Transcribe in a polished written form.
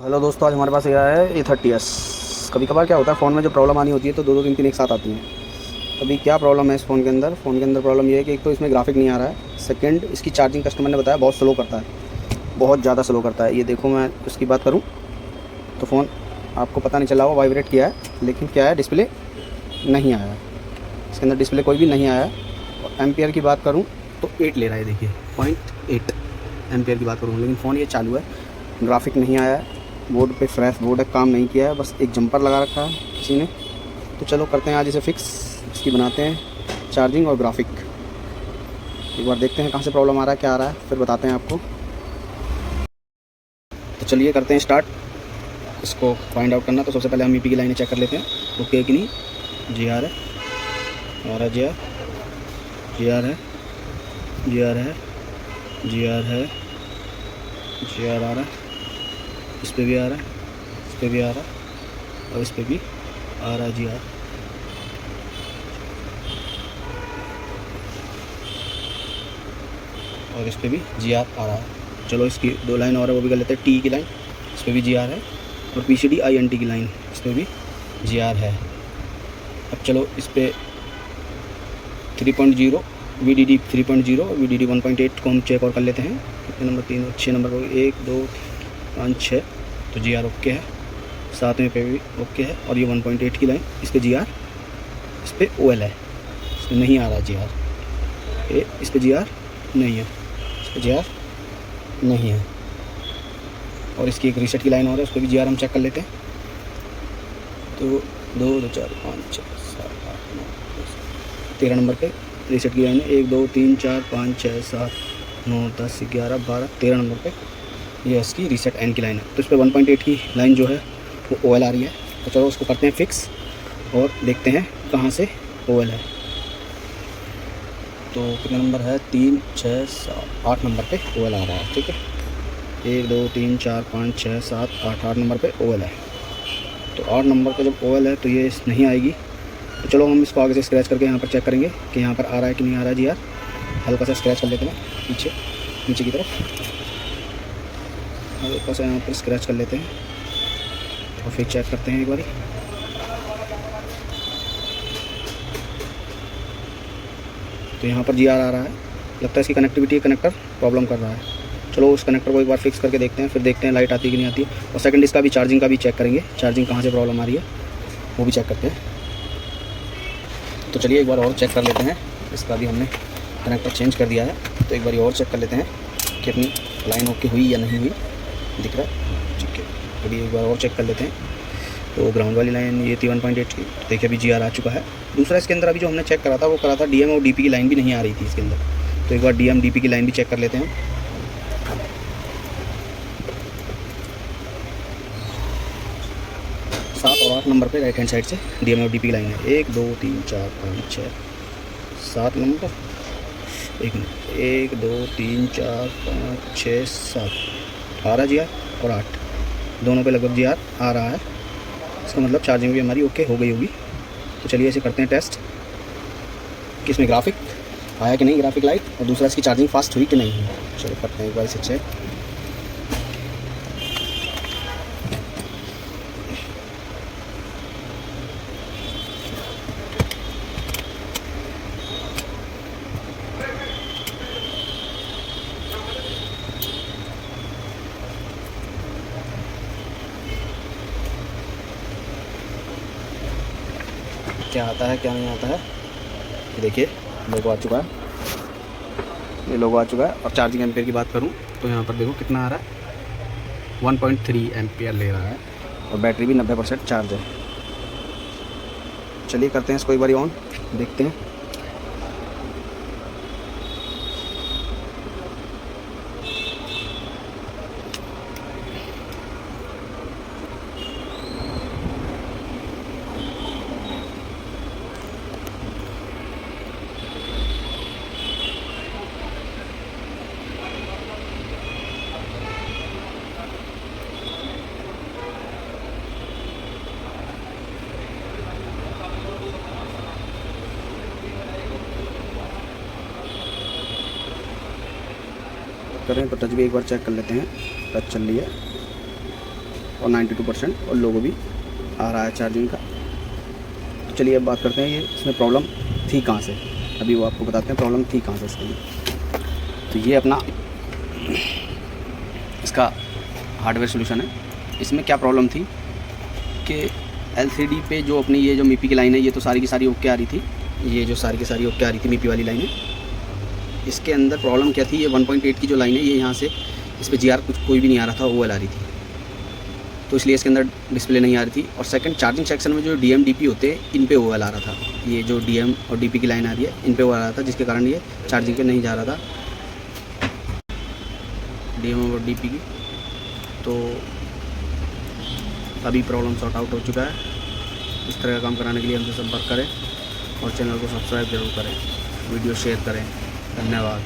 Hello दोस्तों, आज हमारे पास आया है A30s। कभी कभार क्या होता है, फ़ोन में जो प्रॉब्लम आनी होती है तो दो दो तीन तीन एक साथ आती हैं। अभी क्या प्रॉब्लम है इस फ़ोन के अंदर? प्रॉब्लम ये है कि एक तो इसमें ग्राफिक नहीं आ रहा है, सेकंड इसकी चार्जिंग कस्टमर ने बताया बहुत स्लो करता है, बहुत ज़्यादा स्लो करता है। ये देखो, मैं उसकी बात करूँ तो फ़ोन आपको पता नहीं चला होगा, वाइब्रेट किया है, लेकिन क्या है, डिस्प्ले नहीं आया है। इसके अंदर डिस्प्ले कोई भी नहीं आया है। और एम्पियर की बात करूँ तो 8 ले रहा है, देखिए 0.8 एम्पियर की बात करूँ, लेकिन फ़ोन ये चालू है, ग्राफिक नहीं आया है। बोर्ड पे फ्रेश बोर्ड है, काम नहीं किया है, बस एक जंपर लगा रखा है किसी ने। तो चलो करते हैं आज इसे फिक्स, इसकी बनाते हैं चार्जिंग और ग्राफिक। एक बार देखते हैं कहाँ से प्रॉब्लम आ रहा है, क्या आ रहा है, फिर बताते हैं आपको। तो चलिए करते हैं स्टार्ट। इसको फाइंड आउट करना तो सबसे पहले हम ईपी की लाइनें चेक कर लेते हैं, ओके कि नहीं। जी आर है, आ रहा, जी आर, जी आर है, जी आर है, जी आर है, जी आर आ रहा है, इस पर भी आ रहा है, इस पर भी आ रहा है, और इस पर भी आ रहा है जी आर। और इस पर भी जी आर आ रहा है। चलो इसकी दो लाइन और है, वो भी कर लेते हैं। टी की लाइन, इस पर भी जी आर है, और P C D I N T की लाइन, इस पर भी जी आर है। अब चलो इस पर 3.0 V D D 3.0 V D D 1.8 को हम चेक और कर लेते हैं। कितने नंबर, 3 और 6 नंबर को, 1 2 5 6, तो जी आर ओके है। 7वें पे भी ओके है। और ये 1.8 की लाइन, इस पर जी आर, इस पर ओ एल है, इस पर नहीं आ रहा जी आर, इस पर जी आर नहीं है, इस पर जी आर नहीं है। और इसकी एक रीसेट की लाइन और है, उस पर भी जी आर हम चेक कर लेते हैं। तो 2 2 4 5 6 7 8 9 10 13 नंबर पे रीसेट की लाइन है। 1 2 3 4 5 6 7 9 10 11 12 13 नंबर पे ये इसकी रीसेट एन की लाइन है। तो इस पर 1.8 की लाइन जो है वो ओ एल आ रही है। तो चलो उसको करते हैं फिक्स और देखते हैं कहाँ से ओ एल है। तो कितने नंबर है, 3 6 7 8 नंबर पे ओ एल आ रहा है, ठीक है। 1 2 3 4 5 6 7 8 8 नंबर पे ओ एल है। तो 8 नंबर पे जब ओ एल है तो ये नहीं आएगी। तो चलो हम इसको आगे से स्क्रैच करके यहाँ पर चेक करेंगे कि यहाँ पर आ रहा है कि नहीं आ रहा है जी यार। हल्का सा स्क्रैच कर लेते हैं पीछे, नीचे की तरफ हल्का सा यहाँ पर स्क्रैच कर लेते हैं और फिर चेक करते हैं एक बारी। तो यहाँ पर जी आर आ रहा है, लगता है इसकी कनेक्टिविटी कनेक्टर प्रॉब्लम कर रहा है। चलो उस कनेक्टर को एक बार फिक्स करके देखते हैं, फिर देखते हैं लाइट आती है कि नहीं आती है। और सेकंड इसका भी चार्जिंग का भी चेक करेंगे, चार्जिंग कहाँ से प्रॉब्लम आ रही है वो भी चेक करते हैं। तो चलिए एक बार और चेक कर लेते हैं। इसका भी हमने कनेक्टर चेंज कर दिया है, तो एक बार और चेक कर लेते हैं कि अपनी लाइन ओके हुई या नहीं हुई। दिख रहा है, ठीक है। अभी एक बार और चेक कर लेते हैं। तो ग्राउंड वाली लाइन ये थी 1.8 की, देखिए अभी जी आर आ चुका है। दूसरा इसके अंदर अभी जो हमने चेक करा था वो करा था डीएम और डीपी की लाइन भी नहीं आ रही थी इसके अंदर। तो एक बार डीएम डीपी की लाइन भी चेक कर लेते हैं। 7 और 8 नंबर पे राइट हैंड साइड से डीएम और डीपी की लाइन है। 1 2 3 4 5 6 7 नंबर, 1 2 3 4 5 6 7 18 जी आर और 8 दोनों पे लगभग जी आर आ रहा है। इसका मतलब चार्जिंग भी हमारी ओके हो गई होगी। तो चलिए इसे करते हैं टेस्ट कि इसमें ग्राफिक आया कि नहीं, ग्राफिक लाइट, और दूसरा इसकी चार्जिंग फास्ट हुई कि नहीं है। चलो करते हैं एक बार इसे चेक। क्या आता है क्या नहीं आता है, ये देखिए लोगो आ चुका है, ये लोगो आ चुका है। और चार्जिंग एम्पियर की बात करूं तो यहाँ पर देखो कितना आ रहा है, 1.3 एम्पियर ले रहा है, और बैटरी भी 90% चार्ज है। चलिए करते हैं इसको एक बार ऑन, देखते हैं। करें तो टच भी एक बार चेक कर लेते हैं, टच चल रही है। और 92% और लोगो भी आ रहा है चार्जिंग का। तो चलिए अब बात करते हैं ये इसमें प्रॉब्लम थी कहाँ से। अभी वो आपको बताते हैं प्रॉब्लम थी कहाँ से इसके लिए। तो ये अपना इसका हार्डवेयर सॉल्यूशन है। इसमें क्या प्रॉब्लम थी कि LCD पे जो अपनी ये जो MIPI की लाइन है, ये तो सारी की सारी ओके आ रही थी, ये जो सारी की सारी ओके आ रही थी MIPI वाली लाइन है। इसके अंदर प्रॉब्लम क्या थी, ये 1.8 की जो लाइन है ये यहाँ से इस पर GR कुछ कोई भी नहीं आ रहा था, OL आ रही थी, तो इसलिए इसके अंदर डिस्प्ले नहीं आ रही थी। और सेकंड, चार्जिंग सेक्शन में जो DM DP होते हैं इन पे OL आ रहा था। ये जो DM और DP की लाइन आ रही है इन पे OL आ रहा था, जिसके कारण ये चार्जिंग पे नहीं जा रहा था DM और DP की। तो अभी प्रॉब्लम सॉर्ट आउट हो चुका है। इस तरह का काम कराने के लिए हमसे संपर्क करें और चैनल को सब्सक्राइब जरूर करें, वीडियो शेयर करें। धन्यवाद।